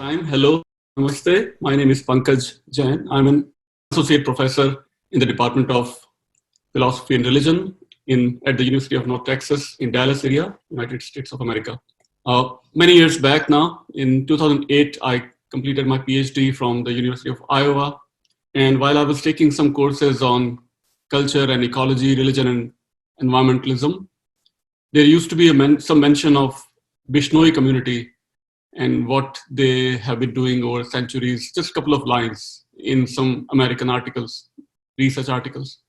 time. Hello, namaste. My name is Pankaj Jain. I'm an associate professor in the Department of Philosophy and Religion at the University of North Texas in Dallas area, United States of America. Many years back now, in 2008, I completed my PhD from the University of Iowa. And while I was taking some courses on culture and ecology, religion and environmentalism, there used to be some mention of Bishnoi community and what they have been doing over centuries, just a couple of lines in some American articles, research articles.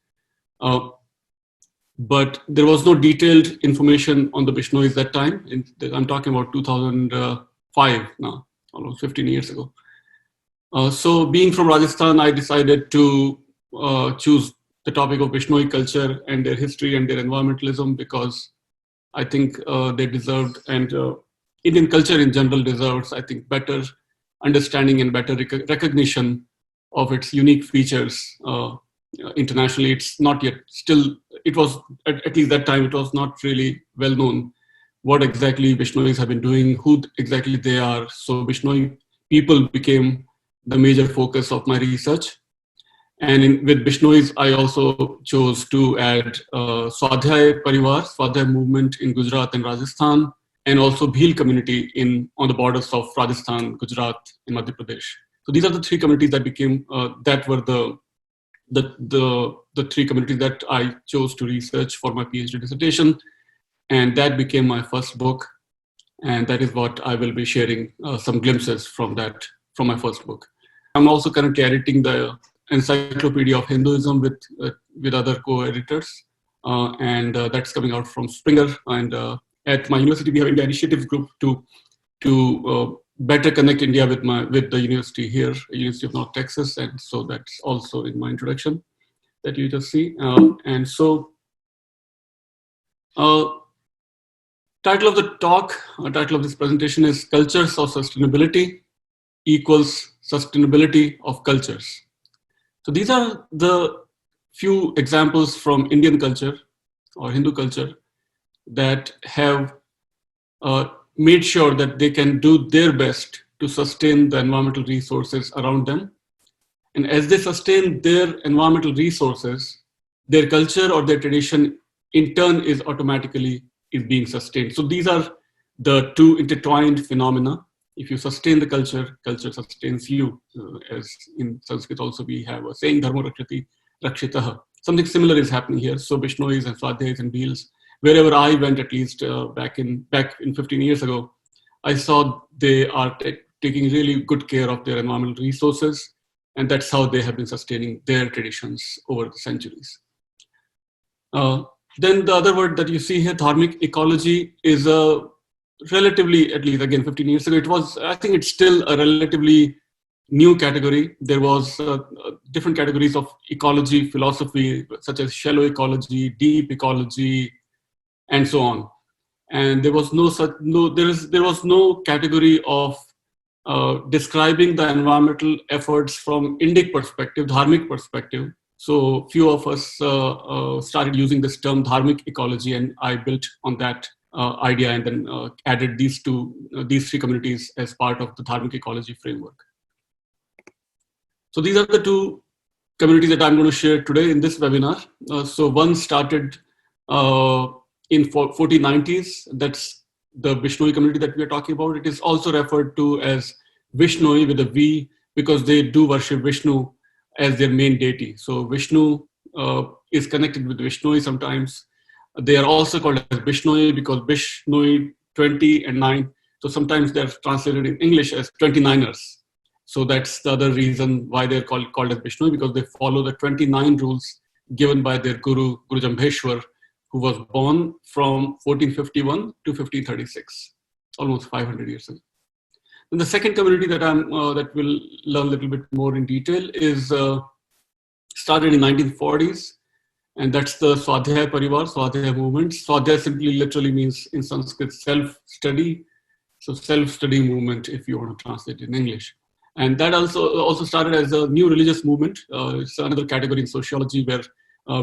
But there was no detailed information on the Bishnois that time. I'm talking about 2005 now, almost 15 years ago. So being from Rajasthan, I decided to choose the topic of Bishnoi culture and their history and their environmentalism because I think they deserved, and Indian culture in general deserves, I think, better understanding and better recognition of its unique features internationally. It's not yet, still, it was, at least that time, it was not really well known what exactly Bishnois have been doing, who exactly they are. So Bishnoi people became the major focus of my research. And with Bishnois, I also chose to add Swadhyay Parivar, Swadhyay movement in Gujarat and Rajasthan, and also Bhil community on the borders of Rajasthan, Gujarat, and Madhya Pradesh. So these are the three communities that became, that were the three communities that I chose to research for my PhD dissertation. And that became my first book. And that is what I will be sharing some glimpses from my first book. I'm also currently editing the Encyclopedia of Hinduism with other co-editors. And that's coming out from Springer. And at my university, we have India Initiative Group to better connect India with the university here, University of North Texas. And so that's also in my introduction that you just see. And so title of the talk, title of this presentation is Cultures of Sustainability equals Sustainability of Cultures. So these are the few examples from Indian culture or Hindu culture that have made sure that they can do their best to sustain the environmental resources around them. And as they sustain their environmental resources, their culture or their tradition in turn is automatically being sustained. So these are the two intertwined phenomena. If you sustain the culture, culture sustains you. As in Sanskrit also we have a saying, Dharma Rakshati Rakshitaha. Something similar is happening here. So Bishnois and Swadhyais and Bhils, wherever I went, at least back in 15 years ago, I saw they are taking really good care of their environmental resources. And that's how they have been sustaining their traditions over the centuries. Then the other word that you see here, dharmic ecology, is a relatively, at least again 15 years ago, it was, I think it's still a relatively new category. There was different categories of ecology, philosophy, such as shallow ecology, deep ecology, and so on. And there was there was no category of describing the environmental efforts from Indic perspective, dharmic perspective. So few of us started using this term dharmic ecology, and I built on that idea and then added these three communities as part of the dharmic ecology framework. So these are the two communities that I'm going to share today in this webinar. So one started in 1490s. That's the Bishnoi community that we are talking about. It is also referred to as Vishnoi with a V because they do worship Vishnu as their main deity. So Vishnu is connected with Vishnoi sometimes. They are also called as Bishnoi because Bishnoi 20 and 9. So sometimes they're translated in English as 29ers. So that's the other reason why they're called as Bishnoi, because they follow the 29 rules given by their guru, Guru Jambheshwar, who was born from 1451 to 1536, almost 500 years ago. And the second community that that we'll learn a little bit more in detail is started in 1940s, and that's the Swadhyay Parivar, Swadhyay movement. Swadhyay simply literally means in Sanskrit self-study, so self-study movement if you want to translate it in English. And that also started as a new religious movement. It's another category in sociology where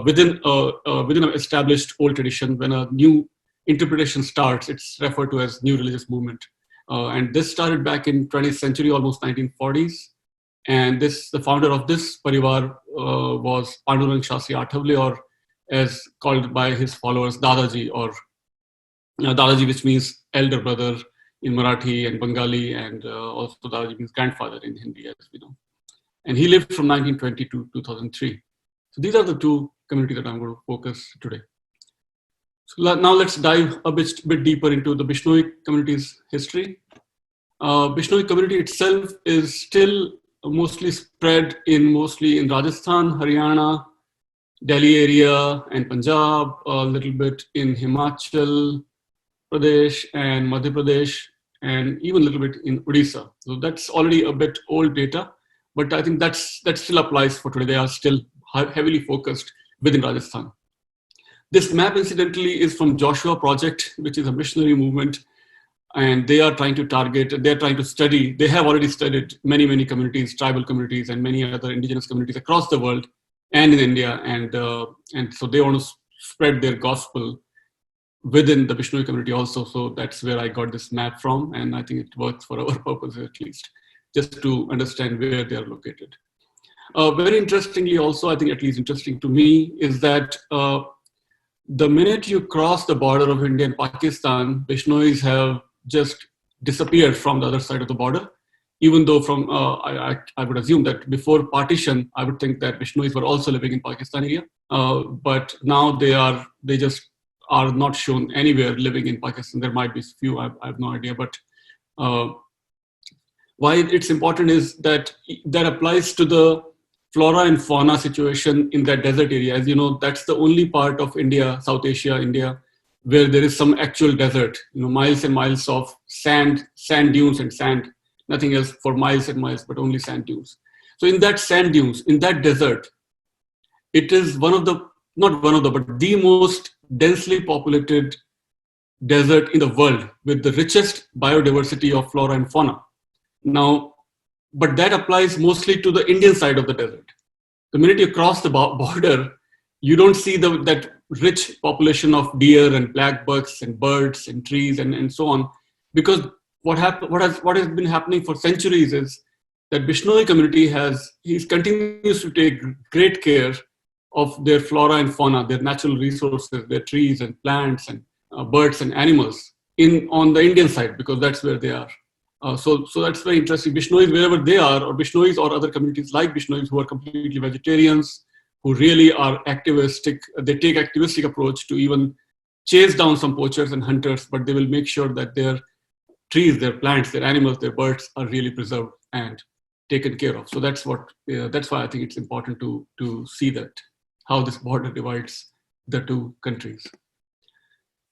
within an established old tradition, when a new interpretation starts, it's referred to as new religious movement. And this started back in 20th century, almost 1940s. And the founder of this parivar was Pandurang Shastri Athavale, or as called by his followers, Dadaji, or Dadaji, which means elder brother in Marathi and Bengali, and also Dadaji means grandfather in Hindi, as we know. And he lived from 1920 to 2003. So these are the two communities that I'm going to focus today. So now let's dive a bit deeper into the Bishnoi community's history. Bishnoi community itself is still mostly spread mostly in Rajasthan, Haryana, Delhi area, and Punjab, a little bit in Himachal Pradesh and Madhya Pradesh, and even a little bit in Odisha. So that's already a bit old data, but I think that still applies for today. They are still heavily focused within Rajasthan. This map, incidentally, is from Joshua Project, which is a missionary movement, and they are trying to target, they're trying to study, they have already studied many communities, tribal communities, and many other indigenous communities across the world and in India, and so they want to spread their gospel within the Bishnoi community also. So that's where I got this map from, and I think it works for our purposes at least, just to understand where they are located. Very interestingly also, I think at least interesting to me, is that the minute you cross the border of India and Pakistan, Bishnois have just disappeared from the other side of the border, even though from, I would assume that before partition, I would think that Bishnois were also living in Pakistan area, but now they just are not shown anywhere living in Pakistan. There might be few, I have no idea, but why it's important is that applies to the flora and fauna situation in that desert area. As you know, that's the only part of India, South Asia, India, where there is some actual desert, miles and miles of sand dunes and sand, nothing else for miles and miles, but only sand dunes. So in that sand dunes, in that desert, it is but the most densely populated desert in the world with the richest biodiversity of flora and fauna. Now, but that applies mostly to the Indian side of the desert. The minute you cross the border, you don't see that rich population of deer and black bucks and birds and trees and so on, because what has been happening for centuries is that Bishnoi community continues to take great care of their flora and fauna, their natural resources, their trees and plants and birds and animals on the Indian side, because that's where they are. So that's very interesting. Bishnois, wherever they are, or Bishnois or other communities like Bishnois who are completely vegetarians, who really are activistic, they take activistic approach to even chase down some poachers and hunters, but they will make sure that their trees, their plants, their animals, their birds are really preserved and taken care of. So that's why I think it's important to see that, how this border divides the two countries.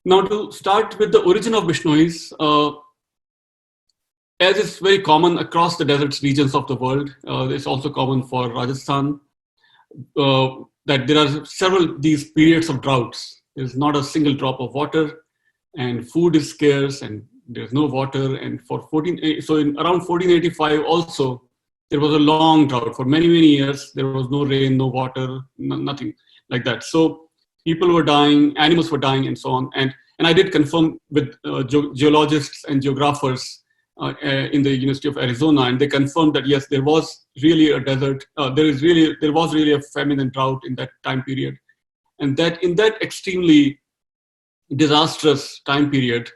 Now, to start with the origin of Bishnois, as is very common across the deserts regions of the world, it's also common for Rajasthan, that there are several these periods of droughts. There's not a single drop of water, and food is scarce, and there's no water. And in around 1485 also, there was a long drought for many years. There was no rain, no water, nothing like that. So people were dying, animals were dying, and so on. And I did confirm with geologists and geographers in the University of Arizona, and they confirmed that yes, there was really a desert. There was really a famine and drought in that time period, and that in that extremely disastrous time period,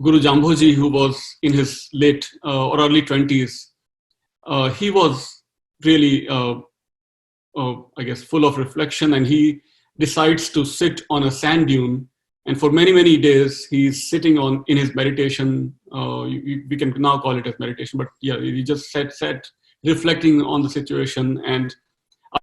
Guru Jambhoji, who was in his late or early 20s, he was really, I guess, full of reflection, and he decides to sit on a sand dune. And for many days, he's sitting in his meditation. We can now call it as meditation, but yeah, he just sat reflecting on the situation. And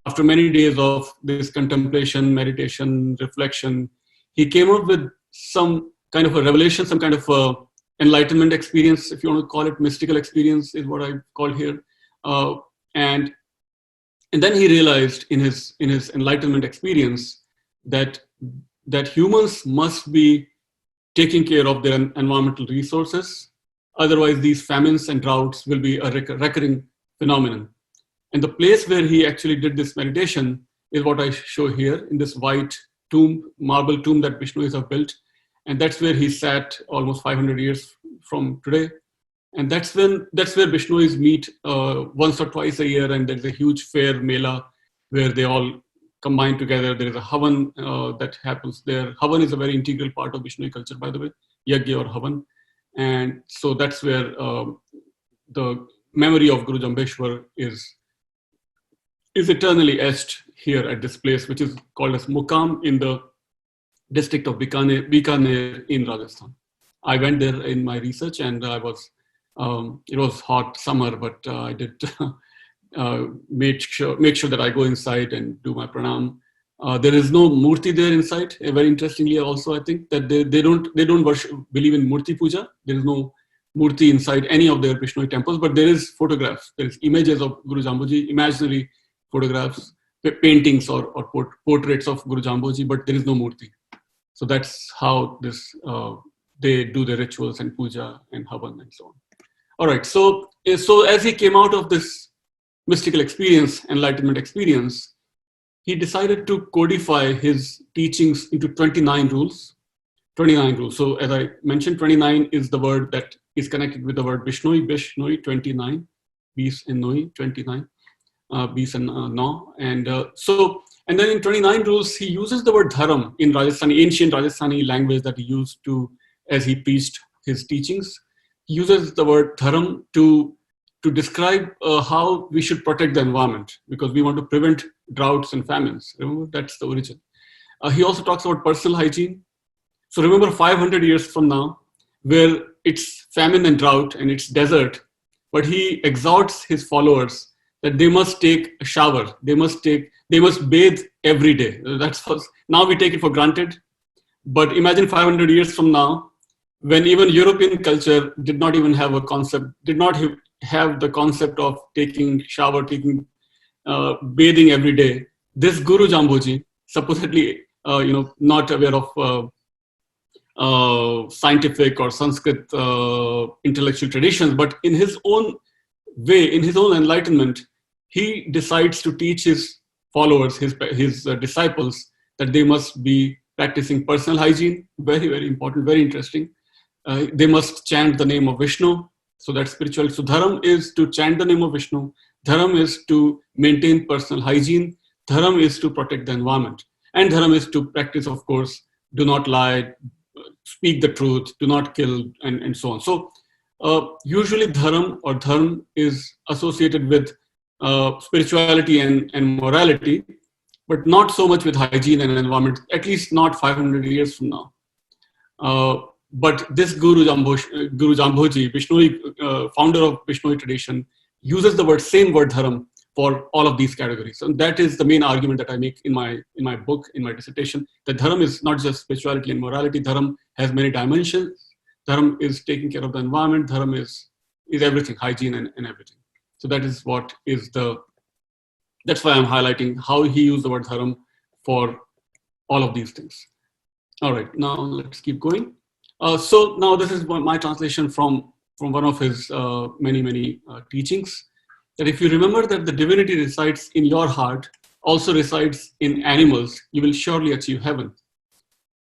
after many days of this contemplation, meditation, reflection, he came up with some kind of a revelation, some kind of a enlightenment experience, if you want to call it. Mystical experience is what I call here. And then he realized in his enlightenment experience that humans must be taking care of their environmental resources. Otherwise, these famines and droughts will be a recurring phenomenon. And the place where he actually did this meditation is what I show here in this white tomb, marble tomb that Bishnois have built. And that's where he sat almost 500 years from today. And that's where Bishnois meet once or twice a year, and there's a huge fair mela where they all combine together. There is a Havan that happens there. Havan is a very integral part of Bishnoi culture, by the way, Yagya or Havan. And so that's where the memory of Guru Jambeshwar is eternally etched here at this place, which is called as Mukam in the district of Bikaner in Rajasthan. I went there in my research, and I was, it was hot summer, but I did make sure that I go inside and do my pranam. There is no murti there inside. Very interestingly, also I think that they don't believe in murti puja. There is no murti inside any of their Bishnoi temples, but there is photographs. There is images of Guru Jamboji, imaginary photographs, paintings or portraits of Guru Jamboji, but there is no murti. So that's how this they do the rituals and puja and havan and so on. All right. So as he came out of this mystical experience, enlightenment experience, he decided to codify his teachings into 29 rules. 29 rules. So as I mentioned, 29 is the word that is connected with the word Bishnoi, 29, Bis and Noi, 29, Bis and No. And then in 29 rules, he uses the word dharam in Rajasthani, ancient Rajasthani language that he used to, as he preached his teachings. He uses the word dharam to describe how we should protect the environment, because we want to prevent droughts and famines. Remember, that's the origin. He also talks about personal hygiene. So remember 500 years from now, where it's famine and drought and it's desert, but he exhorts his followers that they must take a shower. They must bathe every day. That's first. Now we take it for granted. But imagine 500 years from now, when even European culture did not even have a concept, did not have the concept of taking shower, bathing every day. This Guru Jamboji, supposedly, not aware of scientific or Sanskrit intellectual traditions, but in his own way, in his own enlightenment, he decides to teach his followers, his disciples, that they must be practicing personal hygiene. Very, very important, very interesting. They must chant the name of Vishnu. So that's spiritual. So dharam is to chant the name of Vishnu. Dharam is to maintain personal hygiene. Dharam is to protect the environment. And dharam is to practice, of course, do not lie, speak the truth, do not kill, and so on. So usually dharam or dharm is associated with spirituality and morality, but not so much with hygiene and environment, at least not 500 years from now. But this Guru Jamboji, Bishnoi, founder of Bishnoi tradition, uses the same word dharam for all of these categories. And that is the main argument that I make in my book, in my dissertation, that dharam is not just spirituality and morality. Dharam has many dimensions. Dharam is taking care of the environment. Dharam is everything, hygiene and everything. So that is what is that's why I'm highlighting how he used the word dharam for all of these things. All right, now let's keep going. So now this is my translation from one of his many teachings, that if you remember that the divinity resides in your heart, also resides in animals, you will surely achieve heaven.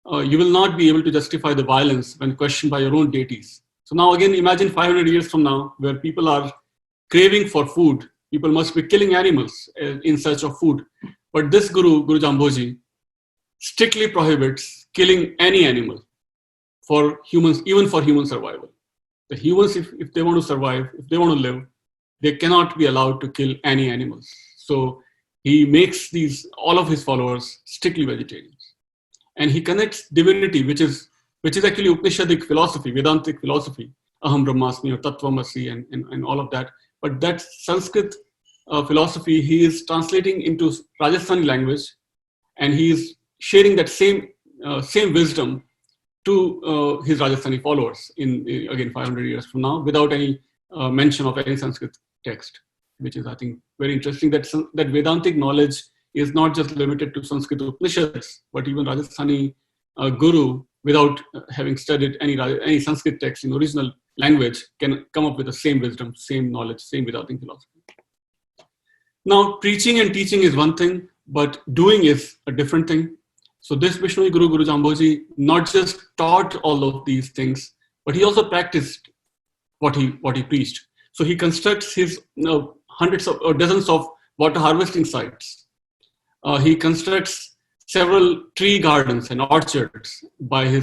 You will not be able to justify the violence when questioned by your own deities. So now again, imagine 500 years from now, where people are craving for food. People must be killing animals in search of food. But this Guru Jamboji, strictly prohibits killing any animal for humans, even for human survival. The humans, if they want to survive, if they want to live, they cannot be allowed to kill any animals. So he makes all of his followers strictly vegetarians. And he connects divinity, which is actually Upanishadic philosophy, Vedantic philosophy, Aham Brahmasmi or Tattvamasi and all of that. But that Sanskrit philosophy, he is translating into Rajasthani language, and he is sharing that same wisdom to his Rajasthani followers again 500 years from now, without any mention of any Sanskrit text, which is, I think, very interesting. That Vedantic knowledge is not just limited to Sanskrit Upanishads, but even Rajasthani guru, without having studied any Sanskrit text in original language, can come up with the same wisdom, same knowledge, same Vedantic philosophy. Now, preaching and teaching is one thing, but doing is a different thing. So this Bishnoi Guru, Guru Jamboji, not just taught all of these things, but he also practiced what he preached. So he constructs his hundreds of or dozens of water harvesting sites. He constructs several tree gardens and orchards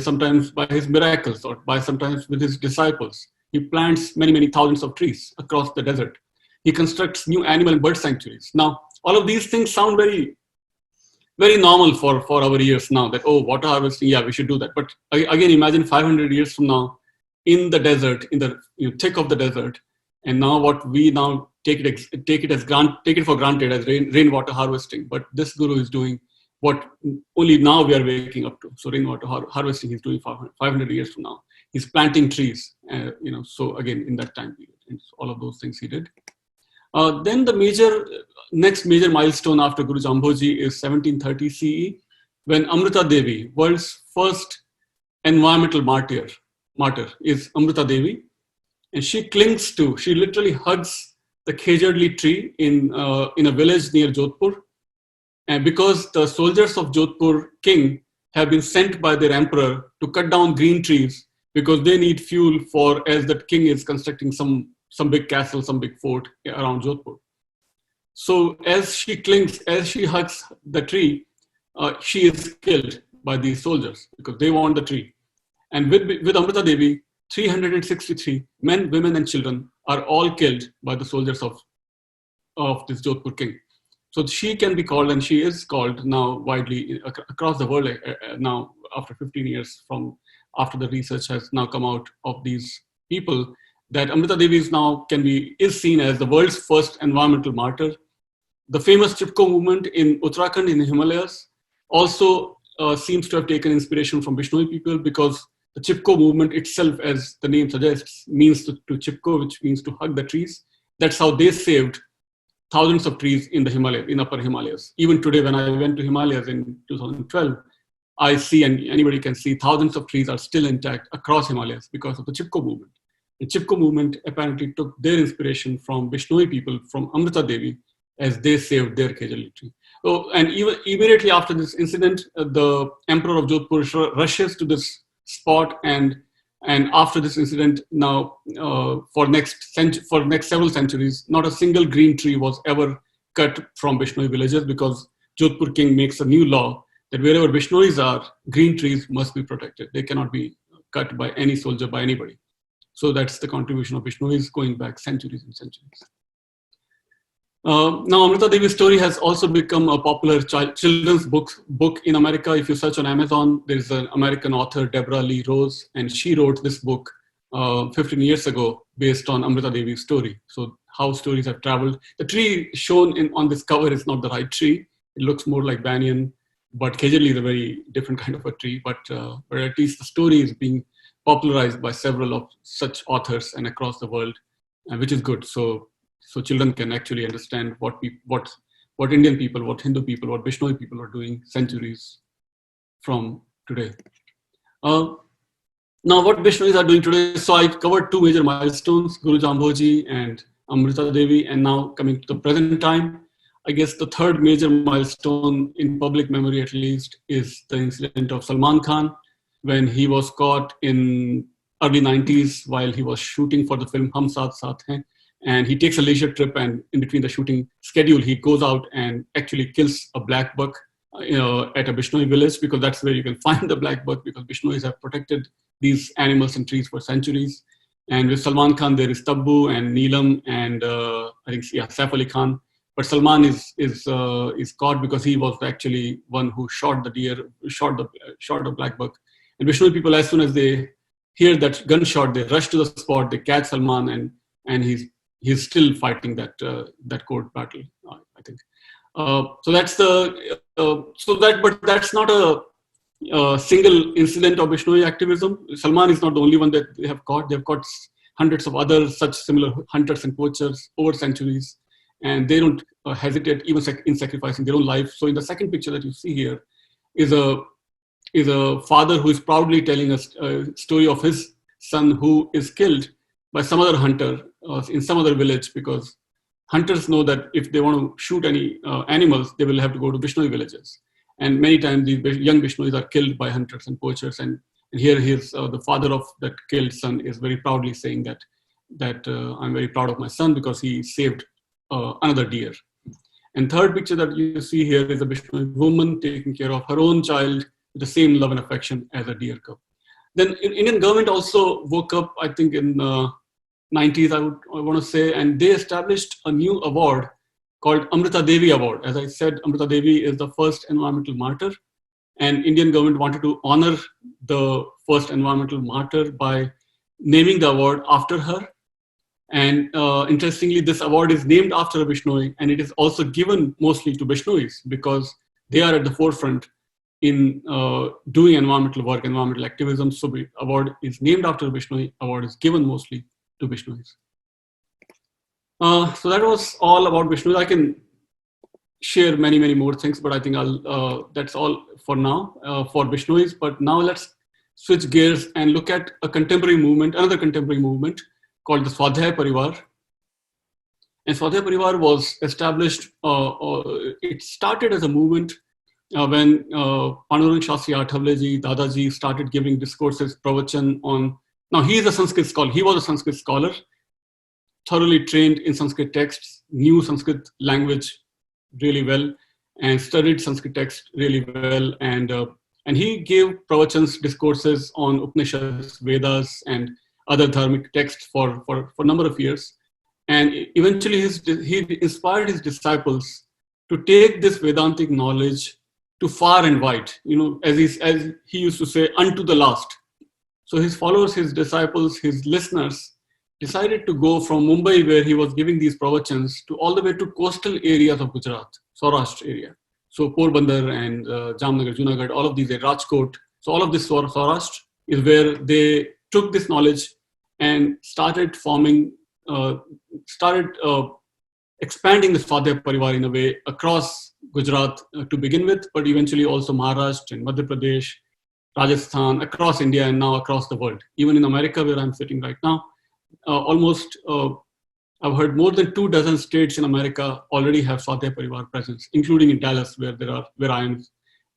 sometimes by his miracles or by sometimes with his disciples. He plants many thousands of trees across the desert. He constructs new animal and bird sanctuaries. Now, all of these things sound very normal for our ears now, that, oh, water harvesting, yeah, we should do that. But again, imagine 500 years from now in the desert, in the thick of the desert, and now what we now take it for granted as rainwater harvesting. But this guru is doing what only now we are waking up to. So rainwater harvesting he's doing 500 years from now. He's planting trees, so again, in that time period. And so all of those things he did. Then the next major milestone after Guru Jambhoji is 1730 CE, when Amrita Devi, world's first environmental martyr is Amrita Devi. And she literally hugs the Khejardli tree in a village near Jodhpur. And because the soldiers of Jodhpur king have been sent by their emperor to cut down green trees because they need fuel as the king is constructing some big castle, some big fort around Jodhpur. So as she hugs the tree, she is killed by these soldiers because they want the tree. And with Amrita Devi, 363 men, women, and children are all killed by the soldiers of this Jodhpur king. So she can be called, and she is called now widely across the world now after 15 years from after the research has now come out of these people, that Amrita Devi is seen as the world's first environmental martyr. The famous Chipko movement in Uttarakhand in the Himalayas also seems to have taken inspiration from Bishnoi people, because the Chipko movement itself, as the name suggests, means to Chipko, which means to hug the trees. That's how they saved thousands of trees in the Himalayas, in upper Himalayas. Even today, when I went to Himalayas in 2012, I see, and anybody can see, thousands of trees are still intact across Himalayas because of the Chipko movement. The Chipko movement apparently took their inspiration from Bishnoi people, from Amrita Devi, as they saved their Khejardli tree. Oh, and even immediately after this incident, the emperor of Jodhpur rushes to this spot, and after this incident, now for next several centuries, not a single green tree was ever cut from Bishnoi villages, because Jodhpur king makes a new law that wherever Bishnois are, green trees must be protected. They cannot be cut by any soldier, by anybody. So that's the contribution of Bishnois going back centuries and centuries. Now, Amrita Devi's story has also become a popular children's book in America. If you search on Amazon, there's an American author, Deborah Lee Rose, and she wrote this book 15 years ago based on Amrita Devi's story. So how stories have traveled. The tree shown on this cover is not the right tree. It looks more like banyan, but Khejardli is a very different kind of a tree. But at least the story is being popularized by several of such authors and across the world, which is good. So children can actually understand what Indian people, what Hindu people, what Bishnoi people are doing centuries from today. Now, what Bishnois are doing today. So I covered two major milestones, Guru Jambhoji and Amrita Devi, and now coming to the present time. I guess the third major milestone in public memory, at least, is the incident of Salman Khan, when he was caught in early 90s while he was shooting for the film Hum Saath Saath Hain. And he takes a leisure trip, and in between the shooting schedule, he goes out and actually kills a black buck at a Bishnoi village, because that's where you can find the black buck, because Bishnois have protected these animals and trees for centuries. And with Salman Khan, there is Tabbu and Neelam and I think Saif Ali Khan. But Salman is caught because he was actually one who shot the deer, shot the black buck. And Bishnoi people, as soon as they hear that gunshot, they rush to the spot, they catch Salman, and he's still fighting that court battle, I think. So that's but that's not a single incident of Bishnoi activism. Salman is not the only one that they have caught. They've caught hundreds of other such similar hunters and poachers over centuries, and they don't hesitate even in sacrificing their own life. So in the second picture that you see here is a father who is proudly telling a story of his son who is killed by some other hunter in some other village, because hunters know that if they want to shoot any animals, they will have to go to Bishnoi villages. And many times these young Bishnois are killed by hunters and poachers. And here the father of that killed son is very proudly saying that that I'm very proud of my son because he saved another deer. And third picture that you see here is a Bishnoi woman taking care of her own child with the same love and affection as a deer cub. Then Indian government also woke up, I think in 90s, I want to say, and they established a new award called Amrita Devi Award. As I said, Amrita Devi is the first environmental martyr, and Indian government wanted to honor the first environmental martyr by naming the award after her. And interestingly, this award is named after a Bishnoi, and it is also given mostly to Bishnois because they are at the forefront in doing environmental work, environmental activism. So the award is named after a Bishnoi, award is given mostly to Bishnois. So that was all about Bishnois. I can share many, many more things, but I think that's all for now for Bishnois. But now let's switch gears and look at a contemporary movement, another contemporary movement called the Swadhyay Parivar. And Swadhyay Parivar was established, it started as a movement when Pandurang Shastri Athavale Dadaji started giving discourses, pravachan on, now he is a Sanskrit scholar, he was a Sanskrit scholar, thoroughly trained in Sanskrit texts, knew Sanskrit language really well, and studied Sanskrit text really well. And he gave pravachans, discourses on Upanishads, Vedas, and other dharmic texts for a number of years. And eventually he inspired his disciples to take this Vedantic knowledge to far and wide, as he used to say, unto the last. So his followers, his disciples, his listeners decided to go from Mumbai, where he was giving these pravachans, to all the way to coastal areas of Gujarat, Saurashtra area. So Porbandar and Jamnagar, Junagadh, all of these, Rajkot. So all of this Saurashtra is where they took this knowledge and started expanding the Swadhyay Parivar in a way across Gujarat to begin with, but eventually also Maharashtra and Madhya Pradesh, Rajasthan, across India, and now across the world. Even in America, where I'm sitting right now, I've heard more than 24 states in America already have Swadhyay Parivar presence, including in Dallas, where I am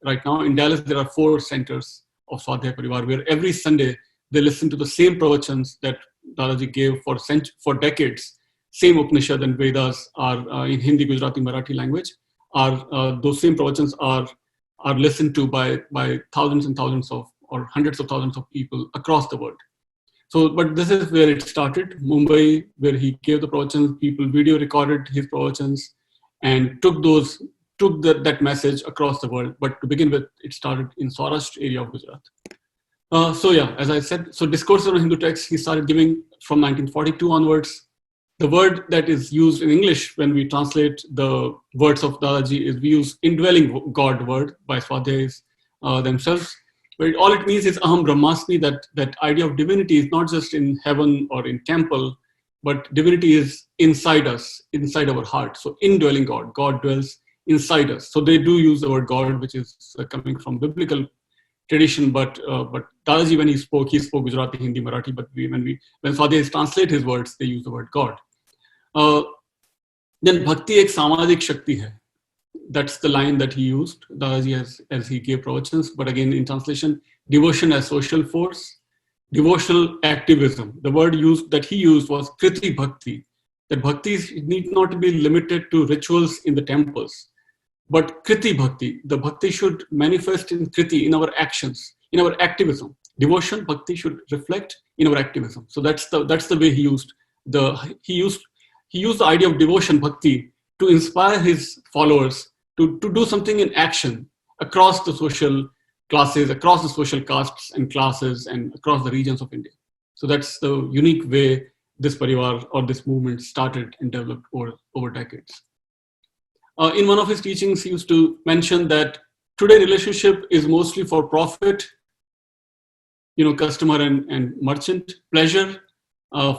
right now. In Dallas, there are 4 centers of Swadhyay Parivar, where every Sunday they listen to the same pravachans that Dadaji gave for decades. Same Upanishad and Vedas are in Hindi, Gujarati, Marathi language. Those same pravachans are listened to by thousands and thousands of, or hundreds of thousands of people across the world. So, but this is where it started, Mumbai, where he gave the pravachans, people video recorded his pravachans and took that message across the world. But to begin with, it started in Saurashtra area of Gujarat. So yeah, as I said, so discourses on Hindu texts, he started giving from 1942 onwards. The word that is used in English when we translate the words of Dadaji is we use indwelling God word by Swadhyayis themselves. But all it means is Aham Brahmasmi, that idea of divinity is not just in heaven or in temple, but divinity is inside us, inside our heart. So indwelling God, God dwells inside us. So they do use the word God, which is coming from biblical tradition, but Dadaji, when he spoke Gujarati, Hindi, Marathi, but when Swadhyayis translate his words, they use the word God. Then Bhakti ek samajik shakti hai. That's the line that he used, Dadaji, as he gave pravachans. But again, in translation, devotion as social force, devotional activism. The word that he used was Kriti Bhakti. That bhakti need not be limited to rituals in the temples, but Kriti Bhakti. The bhakti should manifest in Kriti, in our actions, in our activism. Devotion, bhakti should reflect in our activism. So that's the way he used he used the idea of devotion, bhakti, to inspire his followers to do something in action across the social classes, across the social castes and classes, and across the regions of India. So that's the unique way this parivar or this movement started and developed over decades. In one of his teachings, he used to mention that today relationship is mostly for profit, customer and merchant, pleasure,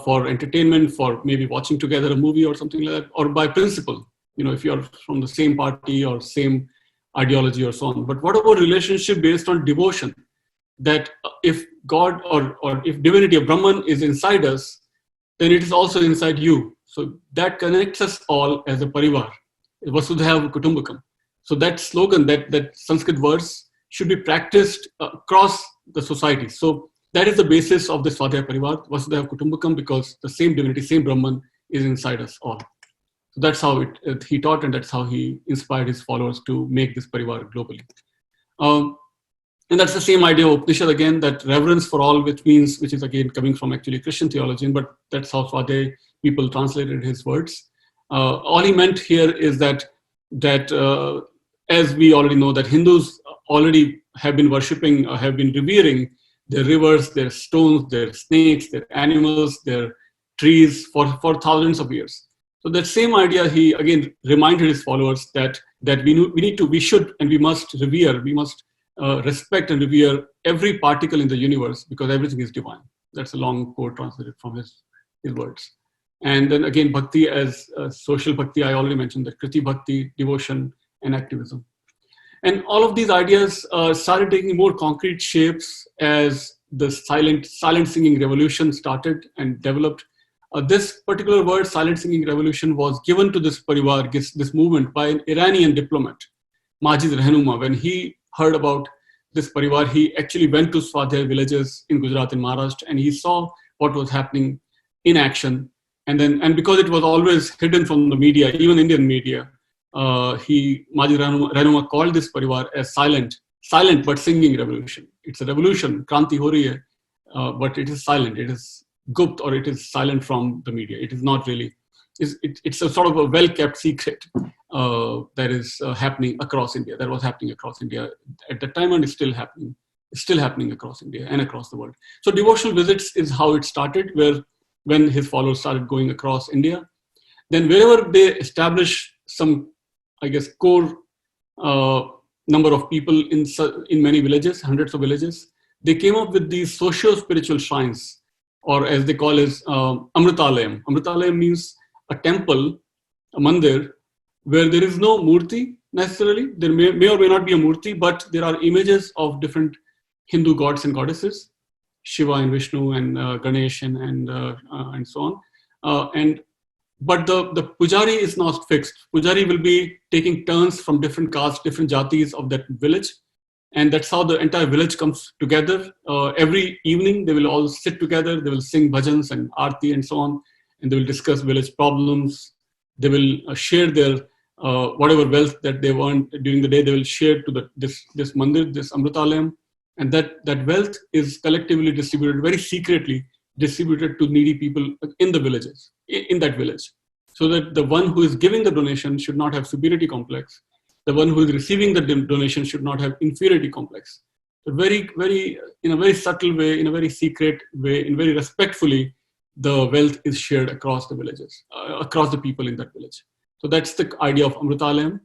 for entertainment, for maybe watching together a movie or something like that, or by principle, if you're from the same party or same ideology or so on. But what about relationship based on devotion? That if God or if divinity of Brahman is inside us, then it is also inside you. So that connects us all as a parivar. Vasudhaiva Kutumbakam. So that slogan, that Sanskrit words should be practiced across the society. So that is the basis of the Swadhyaya Parivar, Vasudhaiva Kutumbakam, because the same divinity, same Brahman is inside us all. So that's how he taught, and that's how he inspired his followers to make this Parivar globally. And that's the same idea of Upanishad again, that reverence for all, which is again coming from actually Christian theology, but that's how Swadhyaya people translated his words. All he meant here is that as we already know, that Hindus already have been worshipping, have been revering their rivers, their stones, their snakes, their animals, their trees for thousands of years. So that same idea, he again reminded his followers that we should and we must revere, we must respect and revere every particle in the universe, because everything is divine. That's a long quote translated from his words. And then again, bhakti as social bhakti, I already mentioned the kriti bhakti, devotion and activism. And all of these ideas started taking more concrete shapes as the silent singing revolution started and developed. This particular word, silent singing revolution, was given to this Parivar, this movement, by an Iranian diplomat, Majid Rahnuma. When he heard about this Parivar, he actually went to Swadhyaya villages in Gujarat and Maharashtra, and he saw what was happening in action. And because it was always hidden from the media, even Indian media, Majid Rahnuma called this Parivar as silent but singing revolution. It's a revolution, Kranti ho rahi hai, but it is silent. It is gupt, or it is silent from the media. It is not really. It's a sort of a well-kept secret that is happening across India. That was happening across India at that time, and is still happening. It's still happening across India and across the world. So devotional visits is how it started, when his followers started going across India. Then wherever they establish some, I guess, core number of people in many villages, hundreds of villages, they came up with these socio-spiritual shrines, or as they call it, Amritalayam. Amritalayam means a temple, a mandir, where there is no murti necessarily. There may or may not be a murti, but there are images of different Hindu gods and goddesses, Shiva and Vishnu and Ganesh and so on. But the pujari is not fixed. Pujari will be taking turns from different castes, different jatis of that village. And that's how the entire village comes together. Every evening, they will all sit together. They will sing bhajans and arti and so on. And they will discuss village problems. They will share their whatever wealth that they earned during the day. They will share to this mandir, this Amritalayam. And that wealth is collectively distributed, very secretly distributed to needy people in the villages, in that village. So that the one who is giving the donation should not have superiority complex. The one who is receiving the donation should not have inferiority complex. So in a very subtle way, in a very secret way, in very respectfully, the wealth is shared across the villages, across the people in that village. So that's the idea of Amritalayam.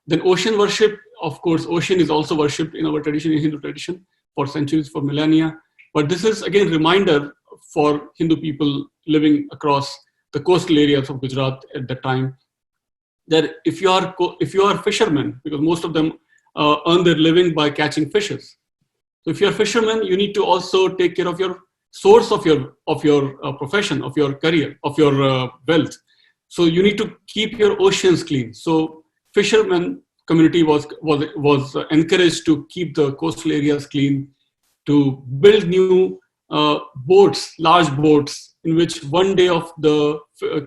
Then ocean worship, of course, ocean is also worshipped in our tradition, in Hindu tradition, for centuries, for millennia. But this is again reminder for Hindu people living across the coastal areas of Gujarat at that time, that if you are fishermen, because most of them earn their living by catching fishes. So if you are fishermen, you need to also take care of your source of your profession, of your career, of your wealth. So you need to keep your oceans clean. So fishermen community was encouraged to keep the coastal areas clean, to build new boats, large boats, in which one day of the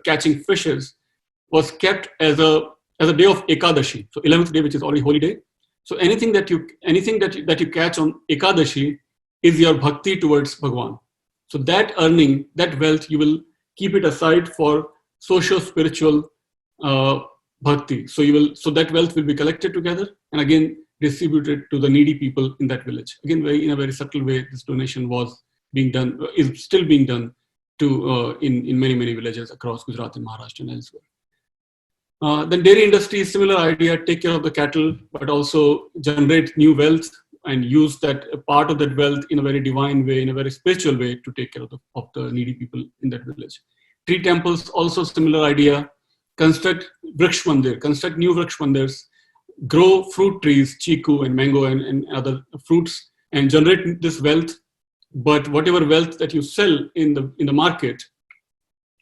catching fishes was kept as a day of Ekadashi, so 11th day, which is already holy day. So anything that you catch on Ekadashi is your bhakti towards Bhagwan. So that earning, that wealth, you will keep it aside for socio-spiritual bhakti. So that wealth will be collected together and again distributed to the needy people in that village. Again, in a very subtle way, this donation is still being done in many villages across Gujarat and Maharashtra and elsewhere. Then dairy industry, similar idea, take care of the cattle, but also generate new wealth and use that part of that wealth in a very divine way, in a very spiritual way, to take care of the needy people in that village. Tree temples, also similar idea, construct Vraksh Mandir, construct new Vraksh Mandirs, grow fruit trees, chiku and mango and other fruits, and generate this wealth. But whatever wealth that you sell in the market,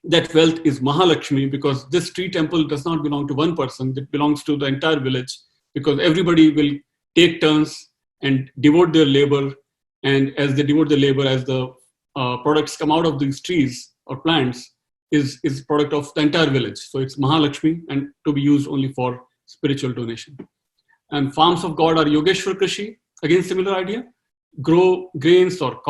that wealth is Mahalakshmi, because this tree temple does not belong to one person, it belongs to the entire village, because everybody will take turns and devote their labor And as they devote the labor, as the products come out of these trees or plants, is product of the entire village. So it's Mahalakshmi, and to be used only for spiritual donation. And farms of God are Yogeshwar Krishi. Again, similar idea. Grow grains or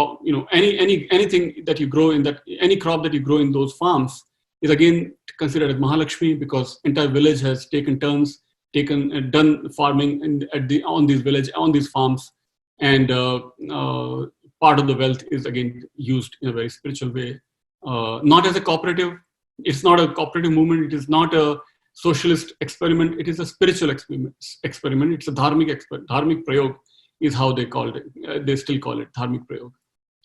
anything that you grow in that, any crop that you grow in those farms is again considered as Mahalakshmi, because entire village has taken turns, done farming on these farms, and part of the wealth is again used in a very spiritual way, not as a cooperative. It's not a cooperative movement. It is not a socialist experiment. It is a spiritual experiment. It's a dharmic prayog is how they called it. They still call it dharmic prayog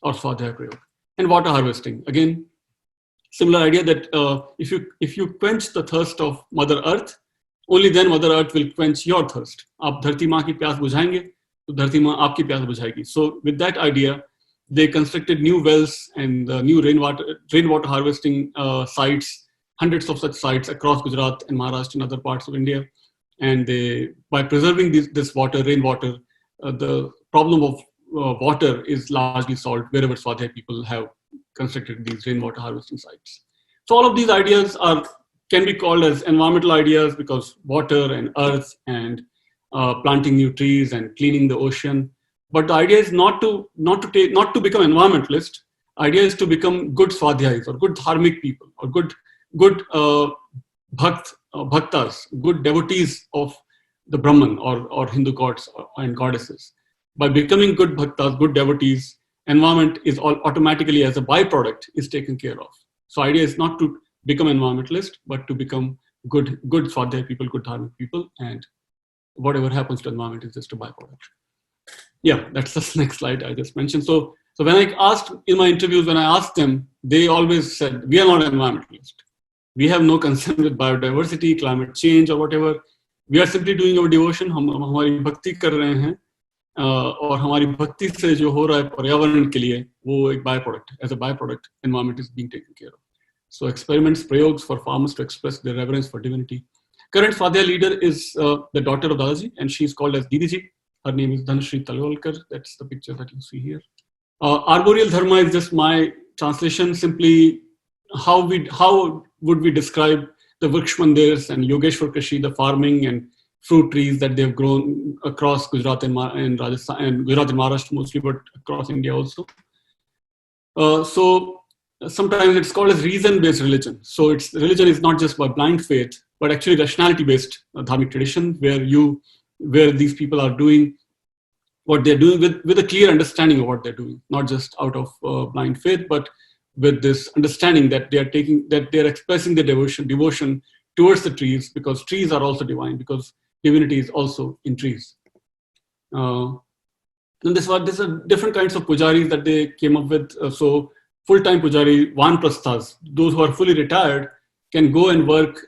or swadhyay prayog. And water harvesting, again, similar idea that if you quench the thirst of Mother Earth, only then Mother Earth will quench your thirst. आप धरती माँ की प्यास बुझाएंगे तो धरती माँ आपकी प्यास बुझाएगी. So with that idea, they constructed new wells and new rainwater harvesting sites, hundreds of such sites across Gujarat and Maharashtra and other parts of India. And by preserving this rainwater, the problem of water is largely solved wherever Swadhyay people have constructed these rainwater harvesting sites. So all of these ideas can be called as environmental ideas, because water and earth and planting new trees and cleaning the ocean. But the idea is not to become environmentalist. Idea is to become good swadhyayis or good dharmic people or good bhaktas, good devotees of the Brahman or Hindu gods and goddesses. By becoming good bhaktas, good devotees, environment is automatically, as a byproduct, is taken care of. So idea is not to become environmentalist, but to become good swadhyay people, good dharmic people, and whatever happens to environment is just a byproduct. Yeah, that's the next slide I just mentioned. So when I asked in my interviews, when I asked them, they always said, we are not environmentalist. We have no concern with biodiversity, climate change, or whatever. We are simply doing our devotion. हम हमारी भक्ति कर रहे हैं, और हमारी भक्ति से जो हो रहा है पर्यावरण के लिए, वो एक byproduct. As a byproduct, environment is being taken care of. So experiments, prayogs for farmers to express their reverence for divinity. Current Swadhyay leader is the daughter of Dadaji, and she is called as Didiji. Her name is Dhanashri Talwalkar. That's the picture that you see here. Arboreal Dharma is just my translation. Simply, how would we describe the Vriksha Mandirs and Yogeshwar Krishi, the farming and fruit trees that they've grown across Gujarat and Rajasthan, and Gujarat and Maharashtra mostly, but across India also. So sometimes it's called as reason-based religion. So religion is not just by blind faith, but actually rationality-based dharmic tradition, where these people are doing what they're doing with a clear understanding of what they're doing, not just out of blind faith, but with this understanding that they're expressing their devotion towards the trees, because trees are also divine, because divinity is also in trees. And there's different kinds of pujaris that they came up with. So full-time pujari, vanprasthas, those who are fully retired, can go and work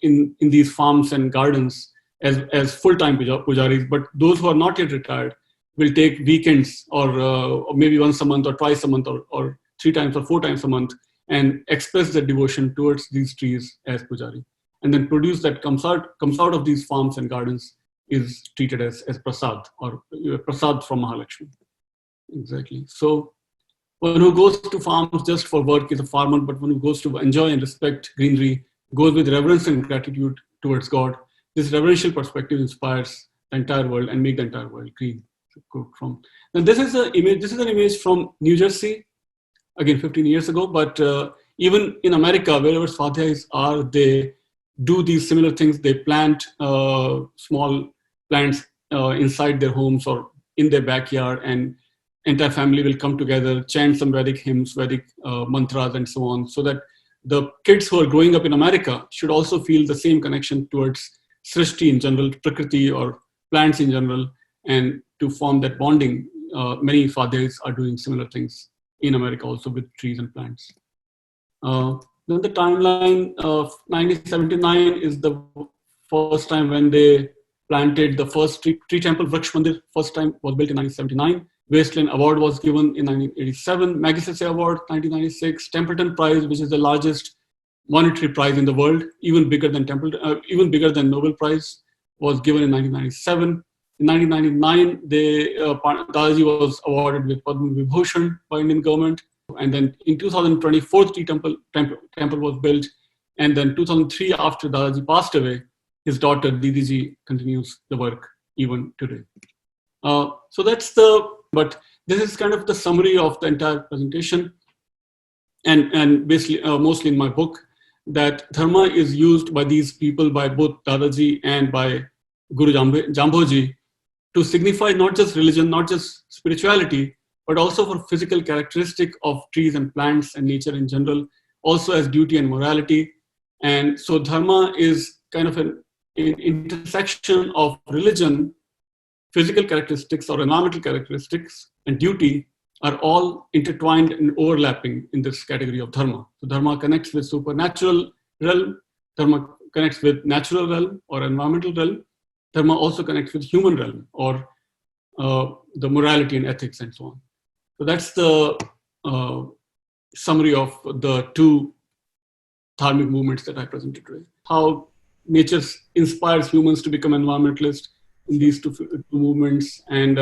in these farms and gardens as full-time pujaris. But those who are not yet retired will take weekends or maybe once a month or twice a month or 3 times or 4 times a month and express their devotion towards these trees as pujari. And then produce that comes out of these farms and gardens is treated as prasad, or prasad from Mahalakshmi. Exactly. So one who goes to farms just for work is a farmer, but one who goes to enjoy and respect greenery goes with reverence and gratitude towards God. This reverential perspective inspires the entire world and make the entire world green. Now this is an image from New Jersey, again 15 years ago, but even in America, wherever Swadhyayis are, they do these similar things. They plant small plants inside their homes or in their backyard, and entire family will come together, chant some Vedic hymns, Vedic mantras, and so on, so that the kids who are growing up in America should also feel the same connection towards Srishti in general, Prakriti or plants in general, and to form that bonding. Many Swadhyayis are doing similar things in America also with trees and plants. Then the timeline of 1979 is the first time when they planted the first tree temple. Vriksha Mandir first time was built in 1979. Wasteland Award was given in 1987. Magsaysay Award 1996. Templeton Prize, which is the largest monetary prize in the world, even bigger than Nobel Prize, was given in 1997. In 1999, Dadaji was awarded with Padma Vibhushan by Indian government. And then in 2020, Fourth Tea Temple was built. And then 2003, after Dadaji passed away, his daughter Didiji continues the work even today. So that's but this is kind of the summary of the entire presentation. And basically, mostly in my book, that dharma is used by these people, by both Dadaji and by Guru Jambhoji, to signify not just religion, not just spirituality, but also for physical characteristic of trees and plants and nature in general, also as duty and morality. And so dharma is kind of an intersection of religion, physical characteristics or environmental characteristics, and duty are all intertwined and overlapping in this category of dharma. So dharma connects with supernatural realm, dharma connects with natural realm or environmental realm, dharma also connects with human realm or the morality and ethics and so on. So that's the summary of the two dharmic movements that I presented today. How nature inspires humans to become environmentalists in these two movements, and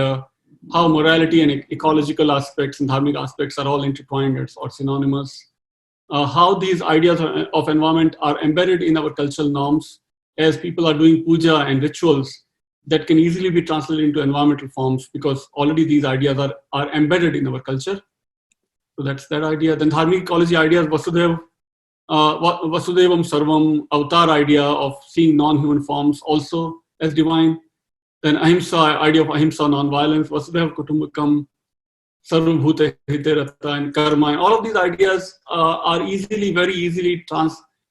how morality and ecological aspects and dharmic aspects are all intertwined or synonymous. How these ideas of environment are embedded in our cultural norms as people are doing puja and rituals that can easily be translated into environmental forms because already these ideas are embedded in our culture. So that's that idea. Then dharmic ecology ideas, Vasudevam Sarvam, avatar idea of seeing non-human forms also as divine. Then ahimsa, idea of ahimsa, non-violence, Vasudhaiva Kutumbakam, Sarvam Bhute Hite Rata, and karma. And all of these ideas are very easily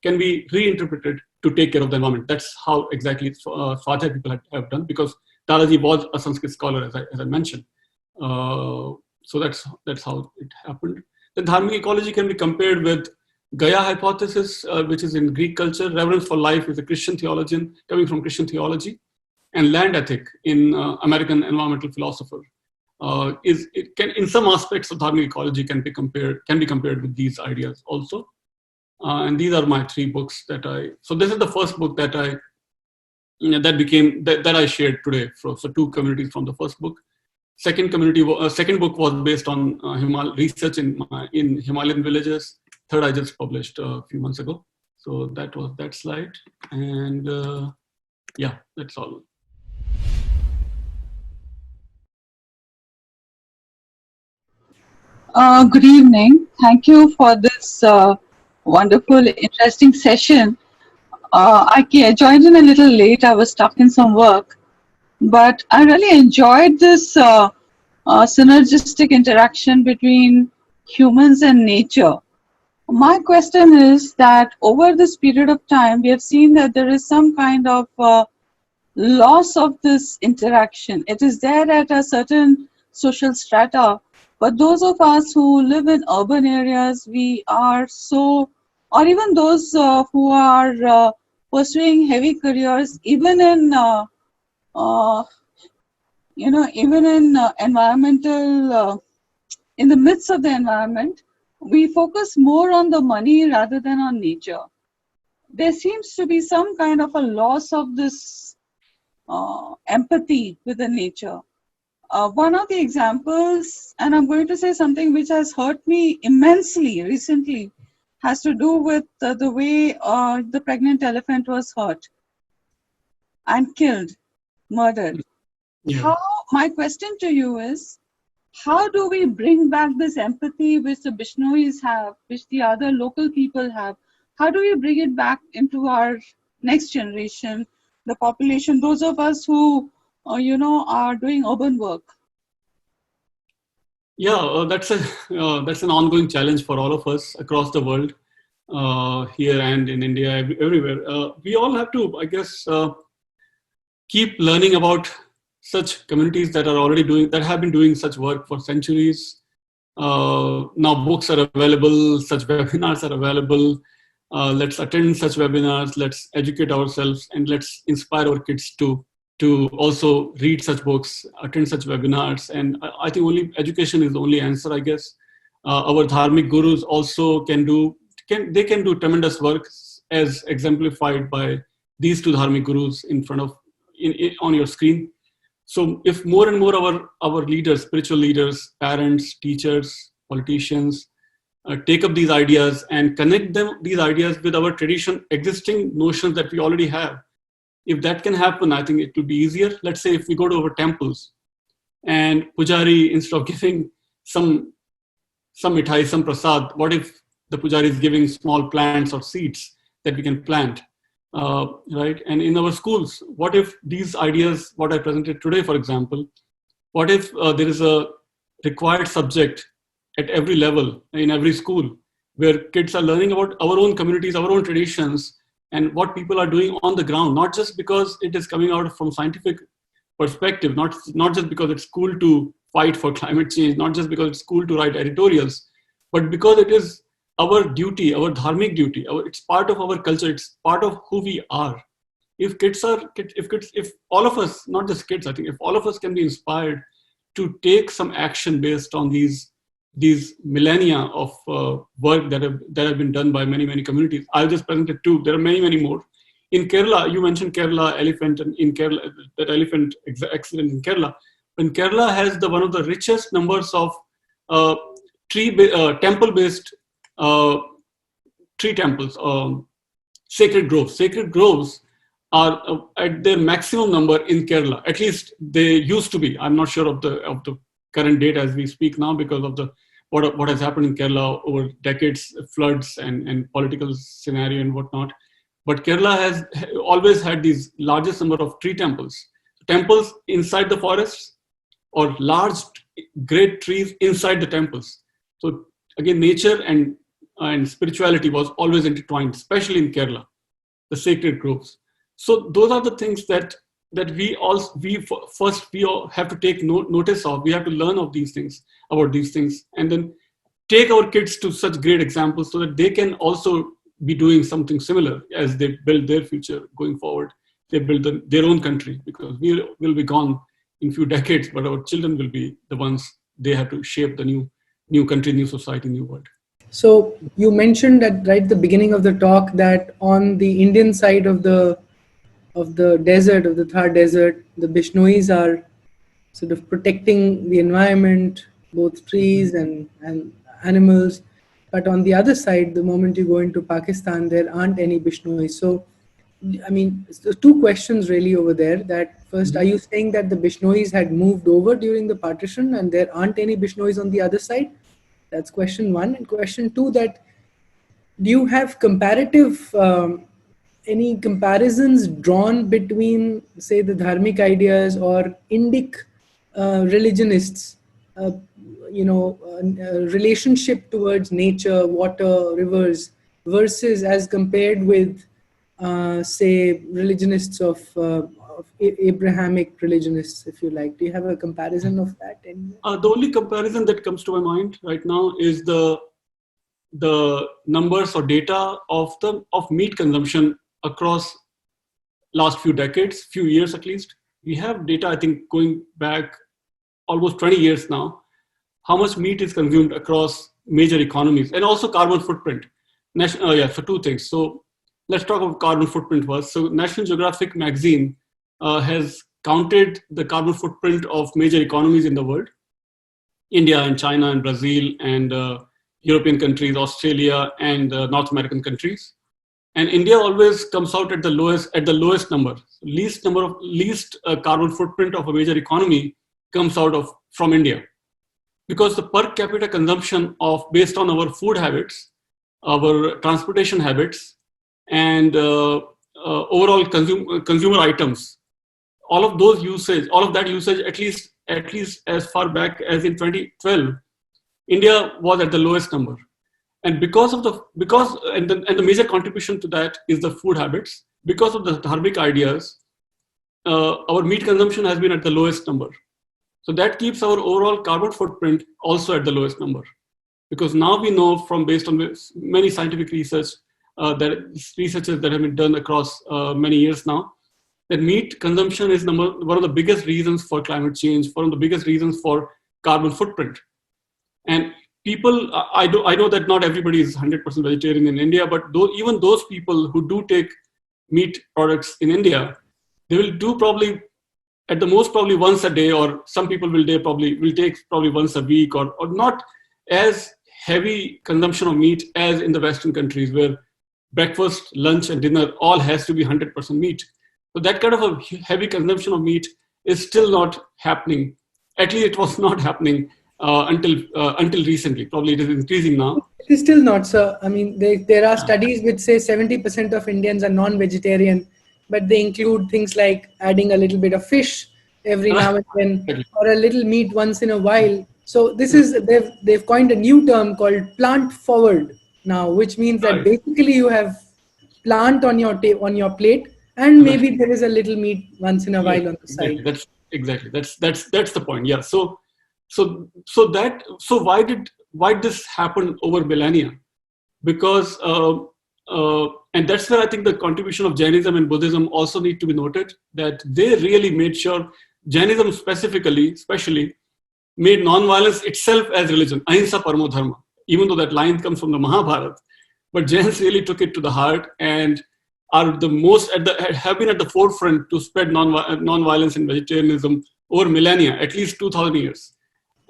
can be reinterpreted to take care of the environment. That's how exactly Swadhyay people have done, because Dadaji was a Sanskrit scholar, as I mentioned. So that's how it happened. The dharmic ecology can be compared with Gaia hypothesis, which is in Greek culture. Reverence for life is a Christian theologian coming from Christian theology, and land ethic in American environmental philosopher. It can, in some aspects of dharmic ecology, can be compared with these ideas also. And these are my three books so this is the first book that I shared today. So two communities from the first book. Second book was based on research in Himalayan villages. Third, I just published a few months ago. So that was that slide. And yeah, that's all. Good evening. Thank you for this wonderful, interesting session. I joined in a little late. I was stuck in some work, but I really enjoyed this synergistic interaction between humans and nature. My question is that over this period of time, we have seen that there is some kind of loss of this interaction. It is there at a certain social strata, but those of us who live in urban areas, we are so, or even those who are pursuing heavy careers, even in environmental, in the midst of the environment, we focus more on the money rather than on nature. There seems to be some kind of a loss of this empathy with the nature. One of the examples, and I'm going to say something which has hurt me immensely recently, has to do with the way the pregnant elephant was hurt and killed, murdered. Yeah. My question to you is, how do we bring back this empathy which the Bishnois have, which the other local people have? How do we bring it back into our next generation, the population, those of us who are doing urban work? Yeah, that's an ongoing challenge for all of us across the world, here and in India, everywhere. We all have to, I guess, keep learning about such communities that have been doing such work for centuries. Now books are available, such webinars are available. Let's attend such webinars, let's educate ourselves, and let's inspire our kids to also read such books, attend such webinars. And I think only education is the only answer, I guess. Our dharmic gurus also can do tremendous work, as exemplified by these two dharmic gurus in front of on your screen. So if more and more our leaders, spiritual leaders, parents, teachers, politicians, take up these ideas and connect these ideas with our tradition, existing notions that we already have. If that can happen, I think it will be easier. Let's say if we go to our temples and Pujari, instead of giving some mithai, some prasad, what if the Pujari is giving small plants or seeds that we can plant, right? And in our schools, what if these ideas, what I presented today, for example, what if there is a required subject at every level in every school where kids are learning about our own communities, our own traditions, and what people are doing on the ground, not just because it is coming out from scientific perspective, not just because it's cool to fight for climate change, not just because it's cool to write editorials, but because it is our duty, our dharmic duty. It's part of our culture. It's part of who we are. If all of us, not just kids, I think if all of us can be inspired to take some action based on these millennia of work that have been done by many communities. I'll just present it too. There are many more. In Kerala, you mentioned Kerala elephant, and in Kerala, that elephant accident in Kerala. And Kerala has one of the richest numbers of temple-based tree temples, sacred groves. Sacred groves are at their maximum number in Kerala. At least they used to be. I'm not sure of the current date as we speak now because of what has happened in Kerala over decades, floods and political scenario and whatnot. But Kerala has always had these largest number of tree temples. Temples inside the forests or large great trees inside the temples. So again, nature and spirituality was always intertwined, especially in Kerala, the sacred groves. So those are the things that we all have to take notice of. We have to learn about these things, and then take our kids to such great examples so that they can also be doing something similar as they build their future going forward. They build their own country, because we will be gone in few decades, but our children will be the ones. They have to shape the new country, new society, new world. So you mentioned at right the beginning of the talk that on the Indian side of the desert, of the Thar Desert, the Bishnois are sort of protecting the environment, both trees and animals. But on the other side, the moment you go into Pakistan, there aren't any Bishnois. So, I mean, so two questions really over there. That first, are you saying that the Bishnois had moved over during the partition and there aren't any Bishnois on the other side? That's question one. And question two, that do you have any comparisons drawn between, say, the dharmic ideas or Indic religionists, relationship towards nature, water, rivers, versus as compared with, say, religionists of Abrahamic religionists, if you like? Do you have a comparison of that? The only comparison that comes to my mind right now is the numbers or data of meat consumption across last few decades, few years at least. We have data, I think, going back almost 20 years now, how much meat is consumed across major economies, and also carbon footprint. So two things. So let's talk about carbon footprint first. So National Geographic magazine has counted the carbon footprint of major economies in the world: India and China and Brazil and European countries, Australia and North American countries. And India always comes out at the lowest number. Least carbon footprint of a major economy comes out from India, because the per capita consumption based on our food habits, our transportation habits, and overall consumer items, all of that usage, at least as far back as in 2012, India was at the lowest number. And the major contribution to that is the food habits. Because of the dharmic ideas, our meat consumption has been at the lowest number. So that keeps our overall carbon footprint also at the lowest number. Because now we know, based on many scientific researches that have been done across many years now, that meat consumption is one of the biggest reasons for climate change, one of the biggest reasons for carbon footprint. And people, I know that not everybody is 100% vegetarian in India, but even those people who do take meat products in India, they will do probably at the most probably once a day, or some people will take probably once a week, or not as heavy consumption of meat as in the Western countries, where breakfast, lunch, and dinner all has to be 100% meat. So that kind of a heavy consumption of meat is still not happening. At least it was not happening until recently. Probably it is increasing now. It is still not, sir. I mean, there are studies which say 70% of Indians are non-vegetarian, but they include things like adding a little bit of fish every now and then, or a little meat once in a while. So this is they've coined a new term called plant forward now, which means that basically you have plant on your plate, and maybe there is a little meat once in a while on the side. That's the point. Yeah. So why this happened over millennia? Because and that's where I think the contribution of Jainism and Buddhism also need to be noted, that they really made sure, Jainism especially made non-violence itself as religion, ahimsa paramo dharma, even though that line comes from the Mahabharata. But Jains really took it to the heart and are the most have been at the forefront to spread non-violence and vegetarianism over millennia, at least 2,000 years.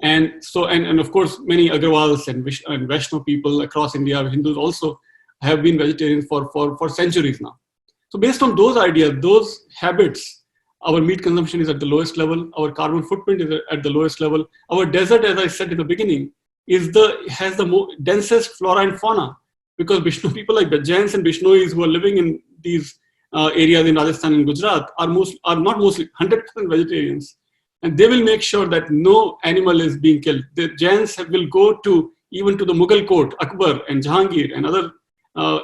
And so, and of course, many Agrawals and Vaishnav people across India, Hindus also, have been vegetarians for centuries now. So based on those ideas, those habits, our meat consumption is at the lowest level, our carbon footprint is at the lowest level. Our desert, as I said in the beginning, has the densest flora and fauna, because Vishnu people like the Jains and Bishnois who are living in these areas in Rajasthan and Gujarat are not mostly 100% vegetarians. And they will make sure that no animal is being killed. The Jains will go even to the Mughal court, Akbar and Jahangir and other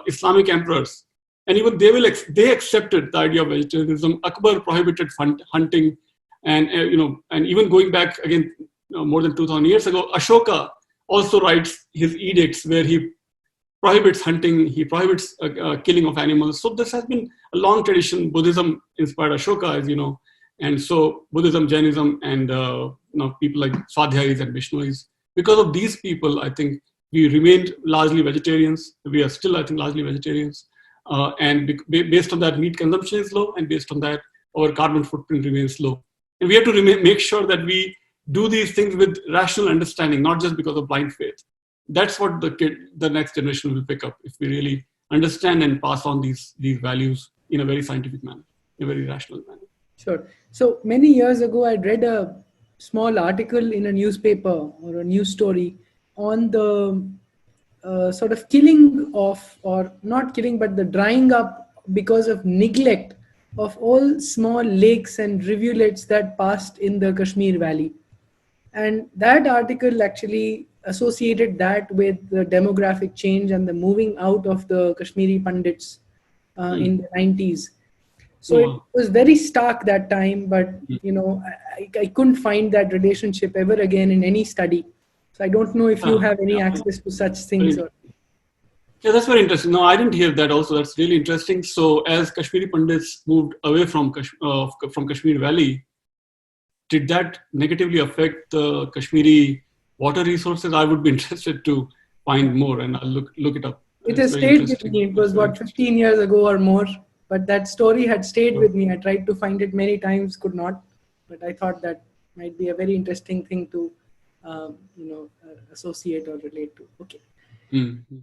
Islamic emperors. And even they accepted the idea of vegetarianism. Akbar prohibited hunting, and even going back again more than 2,000 years ago, Ashoka also writes his edicts where he prohibits hunting, he prohibits killing of animals. So this has been a long tradition. Buddhism inspired Ashoka, as you know, and so Buddhism, Jainism, and people like Swadhyayis and Vishnois. Because of these people, I think we remained largely vegetarians. We are still, I think, largely vegetarians. And based on that, meat consumption is low, and based on that, our carbon footprint remains low. And we have to make sure that we do these things with rational understanding, not just because of blind faith. That's what the next generation will pick up, if we really understand and pass on these values in a very scientific manner, in a very rational manner. Sure. So many years ago, I'd read a small article in a newspaper or a news story on the sort of killing of, or not killing, but the drying up because of neglect of all small lakes and rivulets that passed in the Kashmir Valley. And that article actually associated that with the demographic change and the moving out of the Kashmiri Pandits in the 90s. So it was very stark that time, but I couldn't find that relationship ever again in any study. So I don't know if you have any access to such things. Yeah, that's very interesting. No, I didn't hear that also. That's really interesting. So as Kashmiri Pandits moved away from Kashmir Valley, did that negatively affect the Kashmiri water resources? I would be interested to find more, and I'll look it up. It has stayed with me. It was 15 years ago or more, but that story had stayed with me. I tried to find it many times, could not, but I thought that might be a very interesting thing to associate or relate to. Okay. Mm-hmm.